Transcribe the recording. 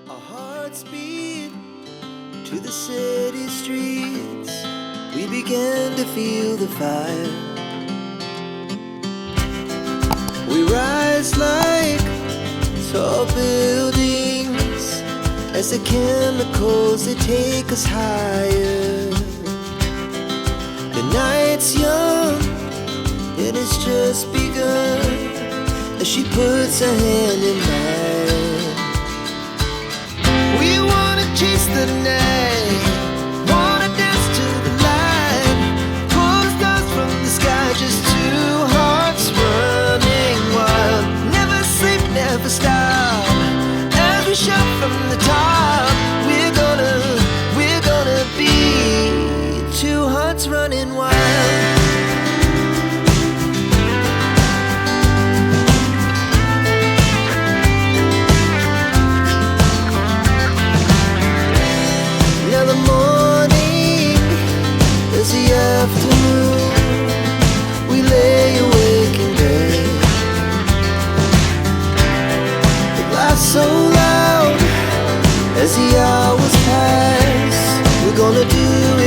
Our hearts beat to the city streets. We began to feel the fire. We rise like tall buildings as the chemicals, they take us higher. The night's young, it has just begun, as she puts her hand in mine. We wanna chase the night, wanna dance to the light, pull the stars from the sky, just two hearts running wild. Never sleep, never stop, as we shout from the top. We're gonna be two hearts running wild. Now the morning is the afternoon. We lay awake in bed. It laughs so loud as the hours pass. We're gonna do